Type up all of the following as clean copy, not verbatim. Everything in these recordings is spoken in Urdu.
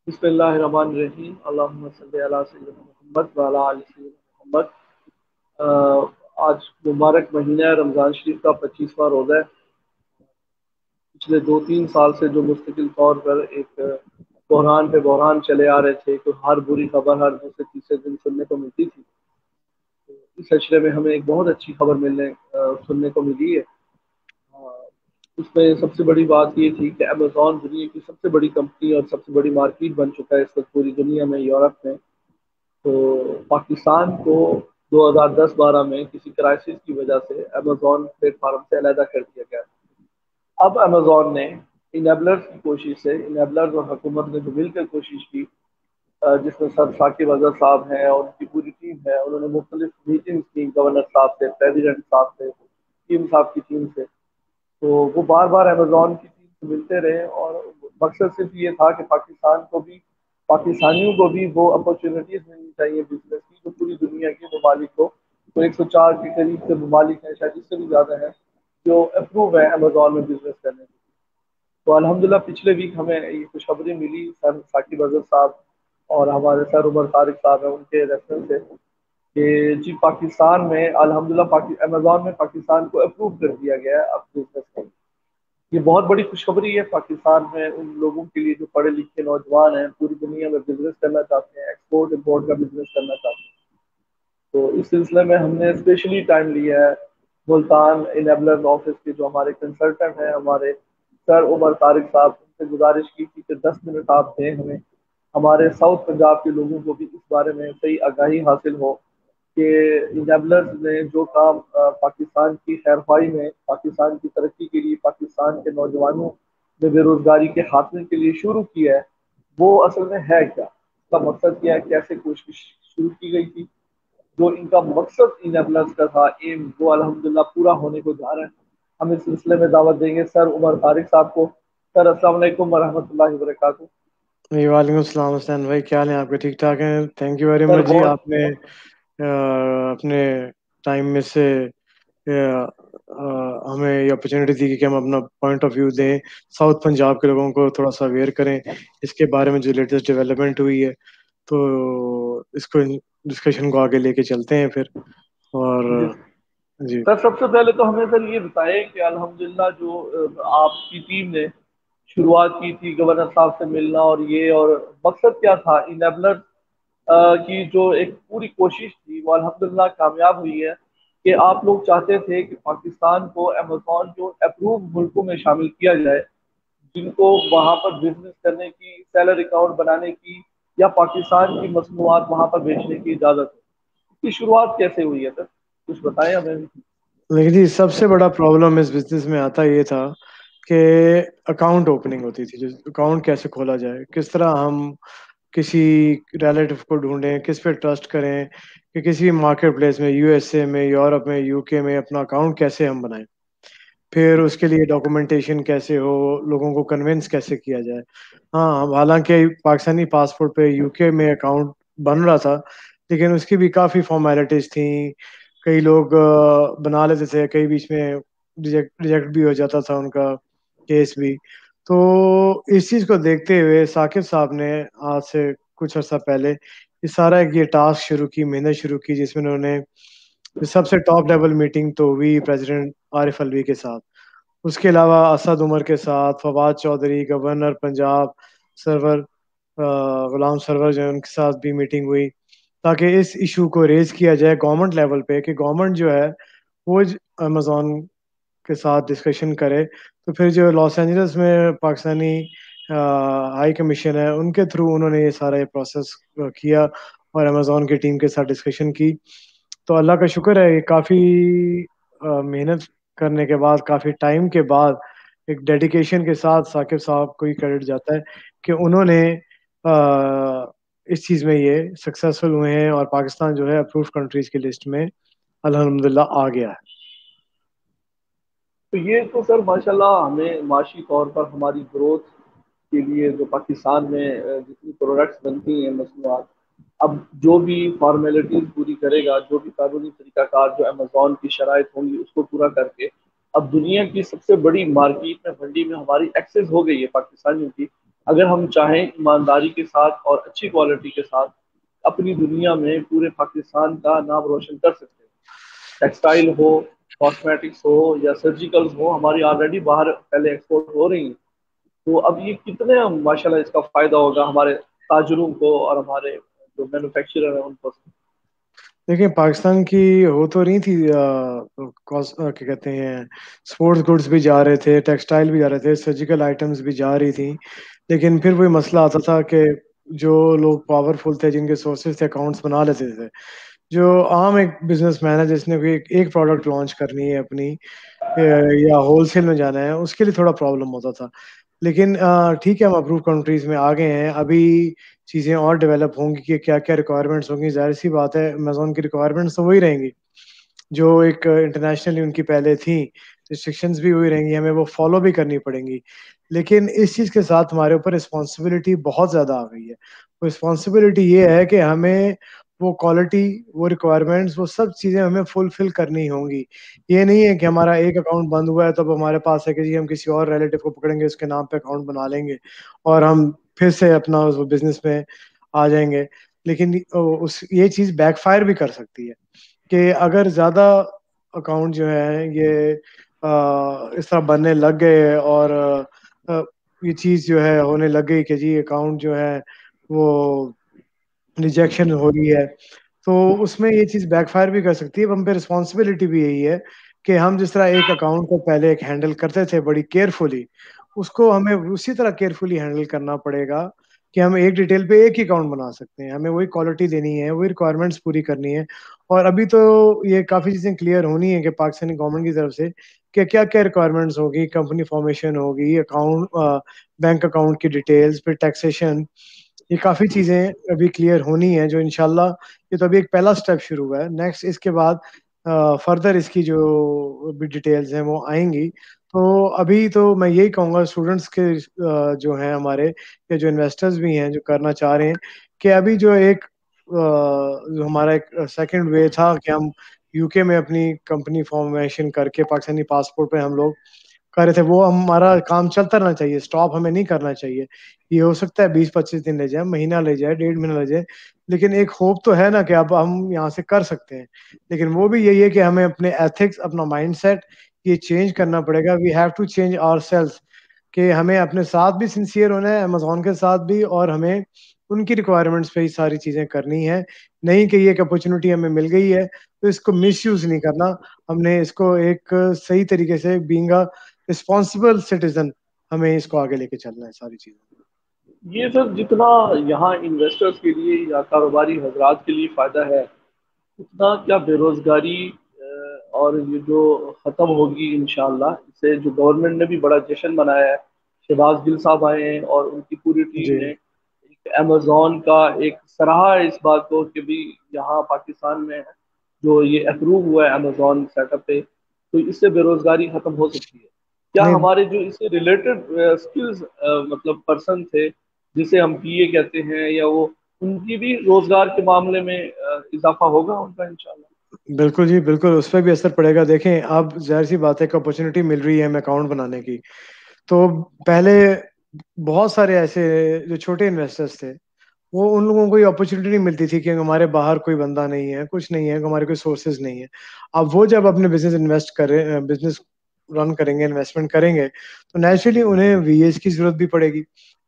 بسم اللہ الرحمن الرحیم اللہم صلی علی سیدنا محمد وعلی آل سیدنا محمد۔ آج مبارک مہینہ ہے رمضان شریف کا 25واں روزہ ہے۔ پچھلے 2-3 سال سے جو مستقل طور پر ایک بحران پہ بحران چلے آ رہے تھے کہ ہر بری خبر ہر دوسرے تیسرے دن سننے کو ملتی تھی، اس سلسلے میں ہمیں ایک بہت اچھی خبر سننے کو ملی ہے۔ اس میں سب سے بڑی بات یہ تھی کہ امیزون دنیا کی سب سے بڑی کمپنی اور سب سے بڑی مارکیٹ بن چکا ہے اس وقت پوری دنیا میں، یورپ میں۔ تو پاکستان کو 2010-12 میں کسی کرائسس کی وجہ سے امیزون پلیٹ فارم سے علیحدہ کر دیا گیا۔ اب امیزون نے انیبلرز کی کوشش سے، انیبلرز اور حکومت نے جو مل کر کوشش کی، جس میں سر ثاقب اظہر صاحب ہیں اور ان کی پوری ٹیم ہے، انہوں نے مختلف میٹنگز کی گورنر صاحب سے، پریزیڈنٹ صاحب سے، ٹیم صاحب کی ٹیم سے۔ تو وہ بار بار امیزون کی ٹیم سے ملتے رہے اور مقصد صرف یہ تھا کہ پاکستان کو بھی، پاکستانیوں کو بھی وہ اپرچونیٹیز ملنی چاہیے بزنس کی جو پوری دنیا کے ممالک کو، تو 104 کے قریب کے ممالک ہیں، شاید اس سے بھی زیادہ ہیں، جو اپروو ہے امیزون میں بزنس کرنے کے۔ تو الحمدللہ پچھلے ویک ہمیں یہ خوشخبری ملی سر ثاقب اظہر صاحب اور ہمارے سر عمر طارق صاحب ہیں ان کے ریفرنس سے کہ جی پاکستان میں الحمدللہ امیزون میں پاکستان کو اپروو کر دیا گیا ہے اب بزنس کو۔ یہ بہت بڑی خوشخبری ہے پاکستان میں ان لوگوں کے لیے جو پڑھے لکھے نوجوان ہیں، پوری دنیا میں بزنس کرنا چاہتے ہیں، ایکسپورٹ امپورٹ کا بزنس کرنا چاہتے ہیں۔ تو اس سلسلے میں ہم نے اسپیشلی ٹائم لیا ہے ملتان انیبلر آفس کے جو ہمارے کنسلٹنٹ ہیں، ہمارے سر عمر طارق صاحب، ان سے گزارش کی تھی کہ 10 منٹ آپ دیں ہمیں، ہمارے ساؤتھ پنجاب کے لوگوں کو بھی اس بارے میں صحیح آگاہی حاصل ہو کہ انیبلرز نے جو کام پاکستان کی خیر خواہی میں، پاکستان کی ترقی کے لیے، پاکستان کے نوجوانوں میں بے روزگاری کے خاتمے کے لیے شروع کیا ہے، وہ اصل میں ہے کیا، اس کا مقصد کیا ہے، کیسے کوشش شروع کی گئی تھی۔ جو ان کا مقصد انیبلرز کا تھا، ایم، وہ الحمدللہ پورا ہونے کو جا رہا ہے۔ ہم اس سلسلے میں دعوت دیں گے سر عمر طارق صاحب کو۔ سر السلام علیکم ورحمۃ اللہ وبرکاتہ۔ جی وعلیکم السلام حسین بھائی، کیا حال ہیں آپ کے؟ ٹھیک ٹھاک ہیں؟ تھینک یو ویری سر مچ جی، بہت آپ نے اپنے ٹائم میں سے ہمیں یہ اپرچونیٹی دی کہ ہم اپنا پوائنٹ آف ویو دیں، ساؤتھ پنجاب کے لوگوں کو تھوڑا سا اویئر کریں اس کے بارے میں جو لیٹسٹ ڈیولپمنٹ ہوئی ہے، تو اس کو ڈسکشن کو آگے لے کے چلتے ہیں پھر۔ اور جی جی سر، سب سے پہلے تو ہمیں سر یہ بتائیں کہ الحمدللہ جو آپ کی ٹیم نے شروعات کی تھی گورنر صاحب سے ملنا، اور یہ اور مقصد کیا تھا انیبلر کی جو ایک پوری کوشش تھی وہ الحمدللہ کامیاب ہوئی ہے کہ آپ لوگ چاہتے تھے کہ پاکستان کو امیزون جو اپروو ملکوں میں شامل کیا جائے، جن کو وہاں پر بزنس کرنے کی، سیلر اکاؤنٹ بنانے کی یا پاکستان کی مصنوعات وہاں پر بیچنے کی اجازت ہے۔ اس کی شروعات کیسے ہوئی ہے سر؟ کچھ بتائیں ہمیں بھی۔ لیکن جی سب سے بڑا پرابلم اس بزنس میں آتا یہ تھا کہ اکاؤنٹ اوپننگ ہوتی تھی، جو اکاؤنٹ کیسے کھولا جائے، کس طرح ہم کسی ریلیٹو کو ڈھونڈیں، کس پہ ٹرسٹ کریں کہ کسی بھی مارکیٹ پلیس میں، یو ایس اے میں، یورپ میں، یو کے میں اپنا اکاؤنٹ کیسے ہم بنائیں، پھر اس کے لیے ڈاکومنٹیشن کیسے ہو، لوگوں کو کنونس کیسے کیا جائے۔ ہاں، حالانکہ پاکستانی پاسپورٹ پہ یو کے میں اکاؤنٹ بن رہا تھا، لیکن اس کی بھی کافی فارمیلٹیز تھیں، کئی لوگ بنا لیتے تھے، کئی بیچ میں ریجیکٹ بھی ہو جاتا تھا ان کا کیس بھی۔ تو اس چیز کو دیکھتے ہوئے ثاقب صاحب نے آج سے کچھ عرصہ پہلے یہ سارا ایک یہ ٹاسک شروع کی، محنت شروع کی، جس میں انہوں نے سب سے ٹاپ لیول میٹنگ تو ہوئی پریزیڈنٹ عارف الوی کے ساتھ، اس کے علاوہ اسد عمر کے ساتھ، فواد چودھری گورنر پنجاب، سرور غلام سرور جو ہے ان کے ساتھ بھی میٹنگ ہوئی، تاکہ اس ایشو کو ریز کیا جائے گورنمنٹ لیول پہ کہ گورنمنٹ جو ہے وہ امیزون کے ساتھ ڈسکشن کرے۔ تو پھر جو لاس اینجلس میں پاکستانی ہائی کمیشن ہے، ان کے تھرو انہوں نے یہ سارا یہ پروسیس کیا اور امیزون کی ٹیم کے ساتھ ڈسکشن کی۔ تو اللہ کا شکر ہے، یہ کافی محنت کرنے کے بعد، کافی ٹائم کے بعد، ایک ڈیڈیکیشن کے ساتھ ثاقب صاحب کو ہی کریڈٹ جاتا ہے کہ انہوں نے اس چیز میں یہ سکسیسفل ہوئے ہیں، اور پاکستان جو ہے اپروف کنٹریز کی لسٹ میں الحمدللہ آ گیا ہے۔ تو یہ تو سر ماشاءاللہ ہمیں معاشی طور پر ہماری گروتھ کے لیے، جو پاکستان میں جتنی پروڈکٹس بنتی ہیں مصنوعات، اب جو بھی فارمیلٹیز پوری کرے گا، جو بھی قانونی طریقہ کار جو امیزون کی شرائط ہوں گی اس کو پورا کر کے اب دنیا کی سب سے بڑی مارکیٹ میں، منڈی میں ہماری ایکسس ہو گئی ہے پاکستانیوں کی، اگر ہم چاہیں ایمانداری کے ساتھ اور اچھی کوالٹی کے ساتھ اپنی دنیا میں پورے پاکستان کا نام روشن کر سکتے ہیں. ٹیکسٹائل ہو، کاسمیٹکس ہو یا سرجیکلز ہو، ہماری آلریڈی باہر پہلے ایکسپورٹ ہو رہی ہیں. تو اب یہ کتنے ماشاء اللہ اس کا فائدہ ہوگا ہمارے تاجروں کو اور ہمارے جو مینوفیکچرر ہیں ان کو. دیکھیں پاکستان کی ہو تو رہی تھی کیا کہتے ہیں، اسپورٹس گڈس بھی جا رہے تھے، ٹیکسٹائل بھی جا رہے تھے، سرجیکل آئٹمس بھی جا رہی تھیں، لیکن پھر وہی مسئلہ آتا تھا کہ جو لوگ پاورفل تھے، جن کے سورسز تھے، اکاؤنٹس بنا لیتے تھے. جو عام ایک بزنس مین ہے جس نے کوئی ایک پروڈکٹ لانچ کرنی ہے اپنی، یا ہول سیل میں جانا ہے، اس کے لیے تھوڑا پرابلم ہوتا تھا. لیکن ٹھیک ہے، ہم اپروو کنٹریز میں آ گئے ہیں، ابھی چیزیں اور ڈیولپ ہوں گی کہ کیا کیا ریکوائرمنٹس ہوں گی. ظاہر سی بات ہے امیزون کی ریکوائرمنٹس تو وہی رہیں گی جو ایک انٹرنیشنلی ان کی پہلے تھیں. ریسٹرکشنز بھی وہی رہیں گی، ہمیں وہ فالو بھی کرنی پڑیں گی. لیکن اس چیز کے ساتھ ہمارے اوپر رسپانسبلٹی بہت زیادہ آ گئی ہے. وہ رسپانسبلٹی یہ ہے کہ ہمیں وہ کوالٹی، وہ ریکوائرمنٹس، وہ سب چیزیں ہمیں فلفل کرنی ہوں گی. یہ نہیں ہے کہ ہمارا ایک اکاؤنٹ بند ہوا ہے تو اب ہمارے پاس ہے کہ جی ہم کسی اور ریلیٹو کو پکڑیں گے، اس کے نام پہ اکاؤنٹ بنا لیں گے اور ہم پھر سے اپنا اس بزنس میں آ جائیں گے. لیکن یہ چیز بیک فائر بھی کر سکتی ہے کہ اگر زیادہ اکاؤنٹ جو ہے یہ اس طرح بننے لگ گئے اور یہ چیز جو ہے ہونے لگ گئی کہ جی اکاؤنٹ جو ہے وہ ریجیکشن ہو رہی ہے، تو اس میں یہ چیز بیک فائر بھی کر سکتی ہے. ہم پہ رسپانسبلٹی بھی یہی ہے کہ ہم جس طرح ایک اکاؤنٹ کو پہلے ایک ہینڈل کرتے تھے بڑی کیئرفلی، اس کو ہمیں اسی طرح کیئرفلی ہینڈل کرنا پڑے گا کہ ہم ایک ڈیٹیل پہ ایک ہی اکاؤنٹ بنا سکتے ہیں. ہمیں وہی کوالٹی دینی ہے، وہی ریکوائرمنٹس پوری کرنی ہے. اور ابھی تو یہ کافی چیزیں کلیئر ہونی ہے کہ پاکستانی گورنمنٹ کی طرف سے کہ کیا کیا ریکوائرمنٹس ہوگی. کمپنی فارمیشن ہوگی، اکاؤنٹ، بینک اکاؤنٹ کی ڈیٹیلز، پھر ٹیکسیشن، یہ کافی چیزیں ابھی کلیئر ہونی ہے جو انشاءاللہ یہ تو ابھی ایک پہلا سٹیپ شروع ہوا ہے. نیکسٹ اس کے بعد فردر اس کی جو بھی ڈیٹیلز ہیں وہ آئیں گی. تو ابھی تو میں یہی کہوں گا اسٹوڈنٹس کے جو ہیں ہمارے، یا جو انویسٹرز بھی ہیں جو کرنا چاہ رہے ہیں، کہ ابھی جو ایک جو ہمارا ایک سیکنڈ وے تھا کہ ہم یو کے میں اپنی کمپنی فارمیشن کر کے پاکستانی پاسپورٹ پہ ہم لوگ کر رہے تھے، وہ ہمارا کام چلتا رہنا چاہیے، اسٹاپ ہمیں نہیں کرنا چاہیے. یہ ہو سکتا ہے 20-25 دن لے جائے، مہینہ لے جائے، 1.5 مہینہ لے جائے، لیکن ایک ہوپ تو ہے نا کہ اب ہم یہاں سے کر سکتے ہیں. لیکن وہ بھی یہی ہے کہ ہمیں اپنے ایتھکس، اپنا مائنڈ سیٹ یہ چینج کرنا پڑے گا. We have to change our self, کہ ہمیں اپنے ساتھ بھی سنسیئر ہونا ہے، امیزون کے ساتھ بھی، اور ہمیں ان کی ریکوائرمنٹس پہ ہی ساری چیزیں کرنی ہے. نہیں کہ یہ ایک اپرچونٹی ہمیں مل گئی ہے تو اس کو مس یوز نہیں کرنا. ہم نے اس کو ایک صحیح طریقے سے بینگ اے رسپانسبل سٹیزن ہمیں اس کو آگے لے کے چلنا ہے ساری چیزیں. یہ سر جتنا یہاں انویسٹرز کے لیے یا کاروباری حضرات کے لیے فائدہ ہے، اتنا کیا بے روزگاری اور یہ جو ختم ہوگی انشاءاللہ. اس سے جو گورنمنٹ نے بھی بڑا جشن منایا ہے، شہباز گل صاحب آئے ہیں اور ان کی پوری ٹیم جی نے ایک امیزون کا ایک سراہا ہے اس بات کو کہ بھی یہاں پاکستان میں جو یہ اپروو ہوا ہے امیزون سیٹ اپ پہ، تو اس سے بے روزگاری ختم ہو سکتی ہے. کیا نہیں، ہمارے جو اس سے ریلیٹڈ اسکلز مطلب پرسن تھے جسے ہم پی اے کہتے ہیں، یا وہ ان کی بھی روزگار کے معاملے میں اضافہ ہوگا ان کا انشاءاللہ؟ بالکل جی بالکل، اس پہ بھی اثر پڑے گا. دیکھیں اب ظاہر سی بات ہے کہ اپرچونیٹی مل رہی ہے ہمیں اکاؤنٹ بنانے کی. تو پہلے بہت سارے ایسے جو چھوٹے انویسٹرز تھے، وہ ان لوگوں کو یہ اپرچونیٹی نہیں ملتی تھی کہ ہمارے باہر کوئی بندہ نہیں ہے، کچھ نہیں ہے، ہمارے کوئی سورسز نہیں ہے. اب وہ جب اپنے بزنس انویسٹ کریں، بزنس رن کریں گے، انویسٹمنٹ کریں گے، تو نیچرلی انہیں وی ایز کی ضرورت بھی پڑے گی.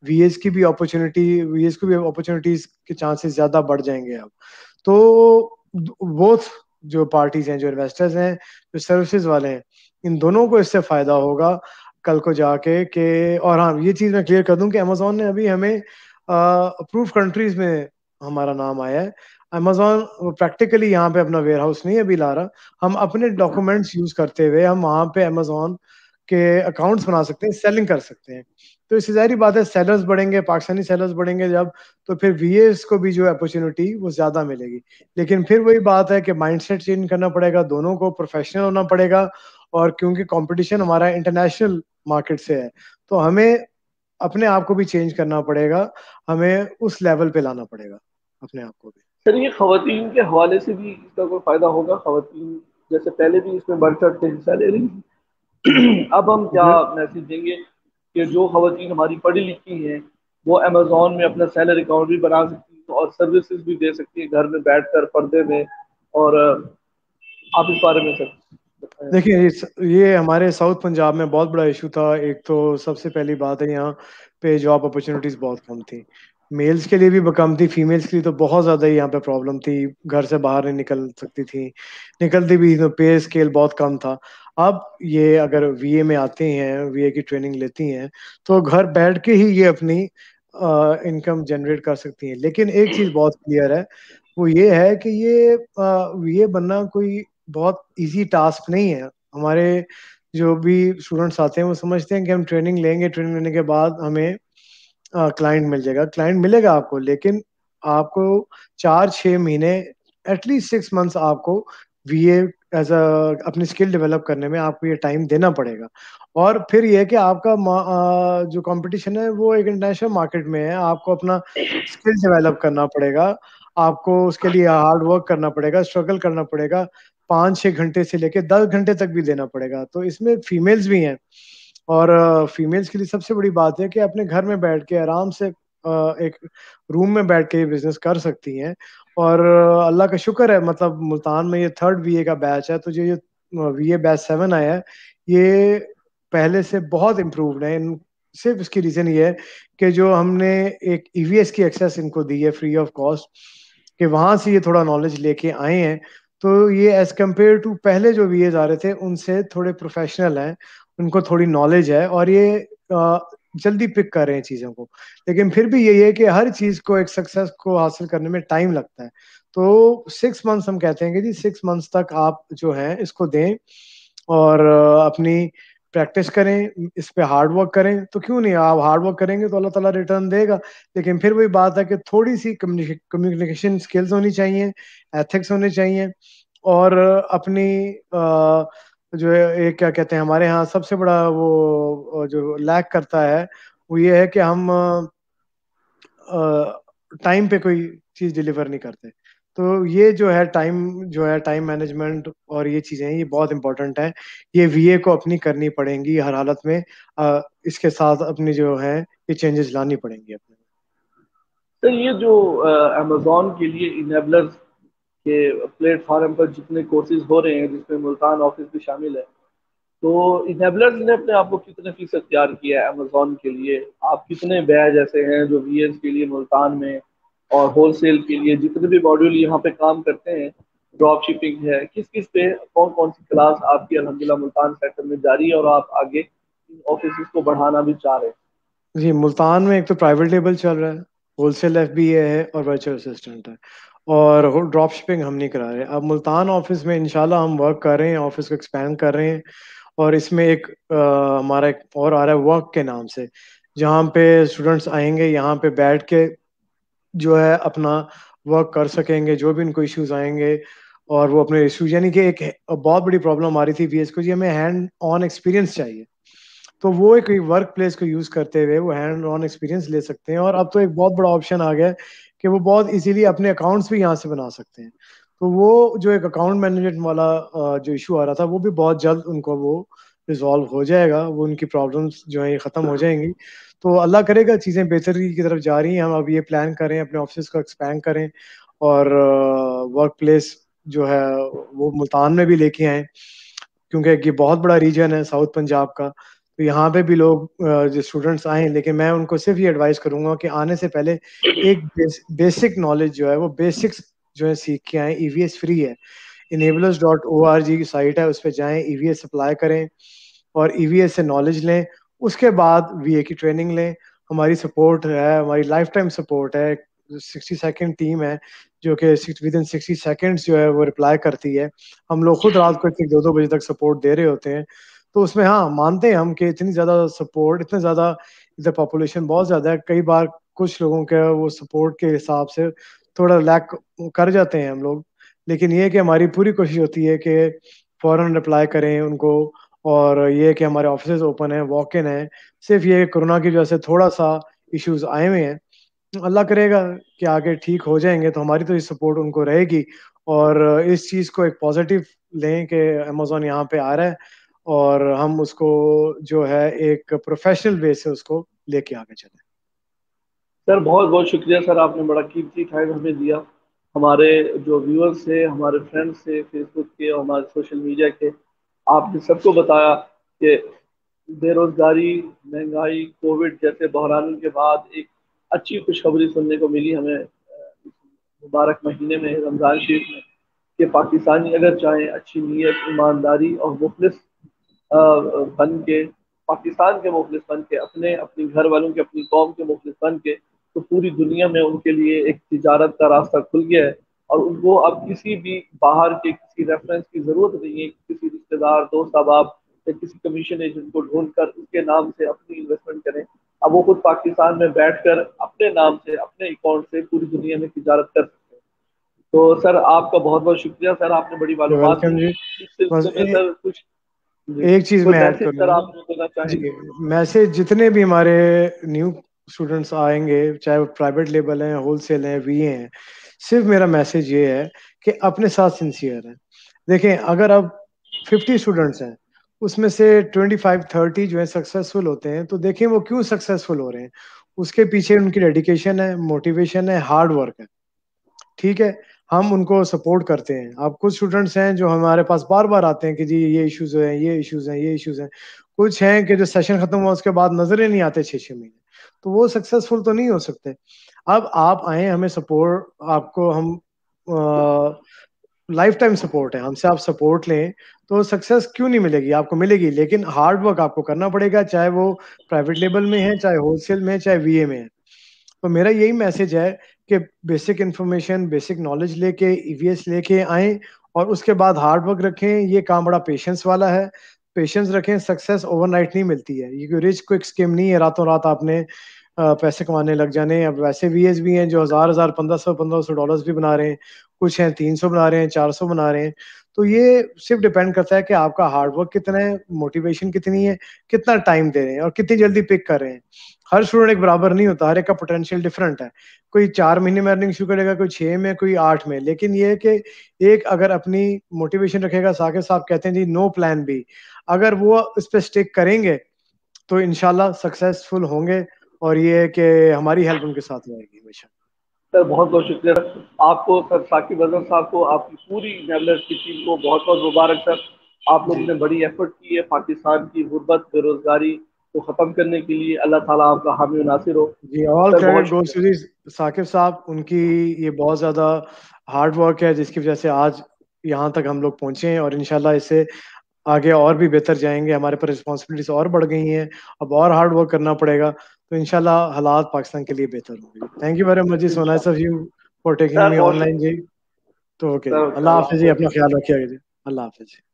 وی ایز کی بھی اپرچونیٹی، وی ایز کو بھی اپرچونیٹیز کے چانسز زیادہ بڑھ جائیں گے اب. تو بوتھ جو پارٹیز ہیں، جو انویسٹرز ہیں، جو سروسز والے ہیں، ان دونوں کو اس سے فائدہ ہوگا کل کو جا کے. کہ اور ہاں یہ چیز میں کلیئر کر دوں کہ امیزون نے ابھی ہمیں اپروو کنٹریز میں ہمارا نام آیا ہے. امیزون پریکٹیکلی یہاں پہ اپنا ویئر ہاؤس نہیں ابھی لا رہا. ہم اپنے ڈاکومنٹس یوز کرتے ہوئے ہم وہاں پہ امیزون کے اکاؤنٹس بنا سکتے ہیں، سیلنگ کر سکتے ہیں. تو اس سے ظاہری بات ہے سیلرز بڑھیں گے، پاکستانی سیلرز بڑھیں گے جب، تو پھر وی ایس کو بھی جو اپرچونیٹی وہ زیادہ ملے گی. لیکن پھر وہی بات ہے کہ مائنڈ سیٹ چینج کرنا پڑے گا، دونوں کو پروفیشنل ہونا پڑے گا. اور کیونکہ کمپٹیشن ہمارا انٹرنیشنل مارکیٹ سے ہے، تو ہمیں اپنے آپ کو بھی چینج کرنا پڑے گا، ہمیں اس لیول پہ لانا پڑے گا اپنے آپ کو بھی. سر یہ خواتین کے حوالے سے بھی اس کا کوئی فائدہ ہوگا؟ خواتین جیسے پہلے بھی اس میں بڑھ چڑھ کے حصہ لے رہی ہیں، اب ہم کیا میسج دیں گے کہ جو خواتین ہماری پڑھی لکھی ہیں وہ امیزون میں اپنا سیلر اکاؤنٹ بھی بنا سکتی ہیں اور سروسز بھی دے سکتی ہیں گھر میں بیٹھ کر پردے میں. اور آپ اس بارے میں سر بتائیں. دیکھیے یہ ہمارے ساؤتھ پنجاب میں بہت بڑا ایشو تھا. ایک تو سب سے پہلی بات ہے یہاں پہ جاب اپرچونیٹیز بہت کم تھی. میلز کے لیے بھی کم تھی, فیمیلز کے لیے تو بہت زیادہ یہاں پہ پرابلم تھی. گھر سے باہر نہیں نکل سکتی تھی, نکلتی بھی تو پے اسکیل بہت کم تھا. اب یہ اگر وی اے میں آتے ہیں, وی اے کی ٹریننگ لیتی ہیں, تو گھر بیٹھ کے ہی یہ اپنی انکم جنریٹ کر سکتی ہیں. لیکن ایک چیز بہت کلیئر ہے, وہ یہ ہے کہ یہ وی اے بننا کوئی بہت ایزی ٹاسک نہیں ہے. ہمارے جو بھی اسٹوڈنٹس آتے ہیں وہ سمجھتے ہیں کہ ہم ٹریننگ لیں گے, ٹریننگ لینے کے بعد ہمیں کلائنٹ مل جائے گا. کلائنٹ ملے گا آپ کو, لیکن آپ کو 4-6 مہینے ایٹ لیسٹ 6 منتھس آپ کو وی اے ایز اے اپنی اسکل ڈیولپ کرنے میں آپ کو یہ ٹائم دینا پڑے گا. اور پھر یہ کہ آپ کا جو کمپٹیشن ہے وہ ایک انٹرنیشنل مارکیٹ میں ہے. آپ کو اپنا اسکل ڈیولپ کرنا پڑے گا, آپ کو اس کے لیے ہارڈ ورک کرنا پڑے گا, اسٹرگل کرنا پڑے گا. 5-6 گھنٹے سے لے کے 10 گھنٹے تک بھی دینا پڑے گا. تو اس میں فیمیلز بھی ہیں, اور فیمیلز کے لیے سب سے بڑی بات ہے کہ اپنے گھر میں بیٹھ کے آرام سے ایک روم میں بیٹھ کے یہ بزنس کر سکتی ہیں. اور اللہ کا شکر ہے, مطلب ملتان میں یہ 3rd وی اے کا بیچ ہے. تو جو یہ وی اے بیچ 7 آیا ہے, یہ پہلے سے بہت امپرووڈ ہے. صرف اس کی ریزن یہ ہے کہ جو ہم نے ایک ای وی ایس کی ایکسیس ان کو دی ہے فری آف کاسٹ, کہ وہاں سے یہ تھوڑا نالج لے کے آئے ہیں. تو یہ ایز کمپیئر ٹو پہلے جو وی ایز آ رہے تھے ان سے تھوڑے پروفیشنل ہیں, ان کو تھوڑی نالج ہے, اور یہ جلدی پک کر رہے ہیں چیزوں کو. لیکن پھر بھی یہی ہے کہ ہر چیز کو, ایک سکسیس کو حاصل کرنے میں ٹائم لگتا ہے. تو 6 منتھس ہم کہتے ہیں کہ جی 6 منتھس تک آپ جو ہے اس کو دیں اور اپنی پریکٹس کریں, اس پہ ہارڈ ورک کریں. تو کیوں نہیں, آپ ہارڈ ورک کریں گے تو اللہ تعالیٰ ریٹرن دے گا. لیکن پھر وہی بات ہے کہ تھوڑی سی کمیونیکیشن اسکلز ہونی چاہیے, ایتھکس ہونے چاہیے, اور اپنی جو ہے کیا کہتے ہیں, ہمارے ہاں سب سے بڑا وہ جو لیک کرتا ہے وہ یہ ہے کہ ہم ٹائم پہ کوئی چیز ڈیلیور نہیں کرتے. تو یہ جو ہے ٹائم مینجمنٹ اور یہ چیزیں یہ بہت امپورٹنٹ ہے. یہ وی اے کو اپنی کرنی پڑیں گی ہر حالت میں. اس کے ساتھ اپنی جو ہے یہ چینجز لانی پڑیں گی اپنے. سر یہ جو امیزون کے لیے انیبلرز کے پلیٹ فارم پر جتنے کورسز ہو رہے ہیں جس میں ملتان آفس بھی شامل ہے, تو انیبلرز نے اپنے آپ کو کتنے فیصد تیار کیا ہے امیزون کے لیے؟ آپ کتنے بیچ ایسے ہیں جو وی ایس کے لیے ملتان میں اور ہول سیل کے لیے جتنے بھی ماڈیول یہاں پہ کام کرتے ہیں, ڈراپ شپنگ ہے, کس کس پہ کون کون سی کلاس آپ کی الحمدللہ ملتان سیکٹر میں جاری ہے اور آپ آگے ان آفیسز کو بڑھانا بھی چاہ رہے ہیں؟ جی, ملتان میں ایک تو پرائیویٹ لیبل چل رہا ہے, ہول سیل ایف بی اے ہے, اور ورچوئل اسسٹنٹ ہے, اور ڈراپ شپنگ ہم نہیں کرا رہے. اب ملتان آفس میں انشاءاللہ ہم ورک کر رہے ہیں, آفس کو ایکسپینڈ کر رہے ہیں. اور اس میں ایک ہمارا ایک اور آ رہا ہے ورک کے نام سے, جہاں پہ اسٹوڈنٹس آئیں گے, یہاں پہ بیٹھ کے جو ہے اپنا ورک کر سکیں گے, جو بھی ان کو ایشوز آئیں گے. اور وہ اپنے ایشوز, یعنی کہ ایک بہت بڑی پرابلم آ رہی تھی وی ایس کو, جی ہمیں ہینڈ آن ایکسپیرینس چاہیے. تو وہ ایک ورک پلیس کو یوز کرتے ہوئے وہ ہینڈ آن ایکسپیرینس لے سکتے ہیں. اور اب تو ایک بہت بڑا آپشن آ گیا ہے کہ وہ بہت ایزیلی اپنے اکاؤنٹس بھی یہاں سے بنا سکتے ہیں. تو وہ جو ایک اکاؤنٹ مینجمنٹ والا جو ایشو آ رہا تھا, وہ بھی بہت جلد ان کو وہ ریزالو ہو جائے گا. وہ ان کی پرابلمس جو ہیں یہ ختم ہو جائیں گی. تو اللہ کرے گا چیزیں بہتری کی طرف جا رہی ہیں. ہم اب یہ پلان کریں اپنے آفسز کو ایکسپینڈ کریں, اور ورک پلیس جو ہے وہ ملتان میں بھی لے کے آئیں, کیونکہ یہ بہت بڑا ریجن ہے ساؤتھ پنجاب کا. تو یہاں پہ بھی لوگ جو اسٹوڈنٹس آئیں, لیکن میں ان کو صرف یہ ایڈوائز کروں گا کہ آنے سے پہلے ایک بیسک نالج جو ہے وہ بیسکس جو ہے سیکھ کے آئیں. ای وی ایس فری ہے, enablers.org کی سائٹ ہے, اس پہ جائیں, ای وی ایس اپلائی کریں اور ای وی ایس سے نالج لیں. اس کے بعد وی اے کی ٹریننگ لیں. ہماری سپورٹ ہے, ہماری لائف ٹائم سپورٹ ہے. 60 سیکنڈ ٹیم ہے جو کہ ود ان 60 سیکنڈ جو ہے وہ رپلائی کرتی ہے. ہم لوگ خود رات کو 2-2 بجے تک سپورٹ دے رہے ہوتے ہیں. تو اس میں ہاں مانتے ہیں ہم کہ اتنی زیادہ سپورٹ, اتنے زیادہ ادھر پاپولیشن بہت زیادہ ہے, کئی بار کچھ لوگوں کے وہ سپورٹ کے حساب سے تھوڑا لیک کر جاتے ہیں ہم لوگ. لیکن یہ کہ ہماری پوری کوشش ہوتی ہے کہ فوراً رپلائی کریں ان کو. اور یہ کہ ہمارے آفسز اوپن ہیں, واک ان ہیں. صرف یہ کورونا کی وجہ سے تھوڑا سا ایشوز آئے ہوئے ہیں. اللہ کرے گا کہ آگے ٹھیک ہو جائیں گے, تو ہماری تو یہ سپورٹ ان کو رہے گی. اور اس چیز کو ایک پازیٹیو لیں کہ امیزون یہاں پہ آ رہا ہے, اور ہم اس کو جو ہے ایک پروفیشنل وے سے اس کو لے کے آگے چلیں. سر بہت بہت شکریہ سر، آپ نے بڑا قیمتی ٹائم ہمیں دیا. ہمارے جو ویورز تھے، ہمارے فرینڈس تھے فیس بک کے اور ہمارے سوشل میڈیا کے، آپ نے سب کو بتایا کہ بے روزگاری، مہنگائی، کووڈ جیسے بحرانوں کے بعد ایک اچھی خوشخبری سننے کو ملی ہمیں اس مبارک مہینے میں، رمضان شریف میں، کہ پاکستانی اگر چاہیں اچھی نیت، ایمانداری اور مخلص بن کے، پاکستان کے مخلص بن کے، اپنی گھر والوں کے، اپنی قوم کے مخلص بن کے، تو پوری دنیا میں ان کے لیے ایک تجارت کا راستہ کھل گیا ہے. اور ان کو اب کسی بھی باہر کے کسی ریفرنس کی ضرورت نہیں ہے، کسی رشتے دار، دوست احباب یا کسی کمیشن ایجنٹ کو ڈھونڈ کر اس کے نام سے اپنی انویسٹمنٹ کریں. اب وہ خود پاکستان میں بیٹھ کر اپنے نام سے، اپنے اکاؤنٹ سے پوری دنیا میں تجارت کر سکتے ہیں. تو سر آپ کا بہت بہت شکریہ سر، آپ نے بڑی معلومات دی. ویلکم جی. اس بس سلسلے میں سر کچھ جی ایک چیز کوئی میں ایڈ میسج کروں سر گا. آپ دینا چاہیں؟ جی میسج جتنے بھی ہمارے نیو اسٹوڈنٹس آئیں گے، چاہے وہ پرائیویٹ لیبل ہیں، ہول سیل ہیں، وی اے ہیں، صرف میرا میسج یہ ہے کہ اپنے ساتھ سنسیئر ہیں. دیکھیں اگر اب 50 اسٹوڈنٹس ہیں، اس میں سے 25-30 جو ہے سکسیسفل ہوتے ہیں، تو دیکھیں وہ کیوں سکسیسفل ہو رہے ہیں. اس کے پیچھے ان کی ڈیڈیکیشن ہے، موٹیویشن ہے، ہارڈ ورک ہے. ٹھیک ہے، ہم ان کو سپورٹ کرتے ہیں. اب کچھ اسٹوڈنٹس ہیں جو ہمارے پاس بار بار آتے ہیں کہ جی یہ ایشوز ہیں، یہ ایشوز ہیں، یہ ایشوز ہیں. کچھ ہیں کہ جو سیشن ختم ہوا اس کے بعد نظر ہی نہیں آتے 6 مہینے، تو وہ سکسیسفل تو نہیں ہو سکتے. اب آپ آئیں، ہمیں سپورٹ، آپ کو ہم لائف ٹائم سپورٹ ہے، ہم سے آپ سپورٹ لیں تو سکسیس کیوں نہیں ملے گی؟ آپ کو ملے گی، لیکن ہارڈ ورک آپ کو کرنا پڑے گا، چاہے وہ پرائیویٹ لیبل میں ہے، چاہے ہول سیل میں ہے، چاہے وی اے میں ہے. تو میرا یہی میسج ہے کہ بیسک انفارمیشن، بیسک نالج لے کے، ای وی ایس لے کے آئیں، اور اس کے بعد ہارڈ ورک رکھیں. یہ کام بڑا پیشنس والا ہے، پیشنس رکھیں. سکسیس اوور نائٹ نہیں ملتی ہے، یہ کوئی ریچ کوئک اسکیم نہیں ہے راتوں رات آپ نے پیسے کمانے لگ جانے. اب ویسے وی ایس بھی ہیں جو ہزار 1500 ڈالرز بھی بنا رہے ہیں، کچھ ہیں 300 بنا رہے ہیں، 400 بنا رہے ہیں. تو یہ صرف ڈپینڈ کرتا ہے کہ آپ کا ہارڈ ورک کتنا ہے، موٹیویشن کتنی ہے، کتنا ٹائم دے رہے ہیں، اور کتنی جلدی پک کر رہے ہیں. ہر اسٹوڈنٹ ایک برابر نہیں ہوتا، ہر ایک کا پوٹینشیل ڈفرنٹ ہے. کوئی 4 مہینے میں ارننگ شروع کرے گا، کوئی 6 میں، کوئی 8 میں. لیکن یہ ہے کہ ایک اگر اپنی موٹیویشن رکھے گا، ثاقب صاحب کہتے ہیں جی نو پلان بی، اگر وہ اس پہ اسٹک کریں گے تو انشاءاللہ سکسیسفل ہوں گے. اور یہ ہے کہ ہماری ہیلپ ان کے ساتھ رہے گی ہمیشہ. سر بہت بہت شکریہ آپ کو، سر ثاقب اظہر صاحب کو، آپ کی پوری نیبلس کی ٹیم کو بہت بہت مبارک سر. آپ لوگوں جی نے بڑی ایفرٹ کی ہے پاکستان کی غربت، بے روزگاری کو ختم کرنے کے لیے. اللہ تعالیٰ آپ کا حامی و ناصر ہو. جی، آل سر بہت کریڈٹ گوز شکریہ. ٹو ثاقب صاحب. ان کی یہ بہت زیادہ ہارڈ ورک ہے جس کی وجہ سے آج یہاں تک ہم لوگ پہنچے ہیں، اور انشاءاللہ اس سے آگے اور بھی بہتر جائیں گے. ہمارے پر رسپانسبلٹیز اور بڑھ گئی ہیں، اب اور ہارڈ ورک کرنا پڑے گا، تو انشاءاللہ حالات پاکستان کے لیے بہتر ہوں گے. تھینک یو ویری مچ جی، سو نائس انشاءاللہ of you for taking sir me بہت آن لائن شکریہ جی. تو اوکے جی، سر. اللہ اللہ حافظ جی، حافظ. اپنا خیال رکھیے گا جی. اللہ حافظ.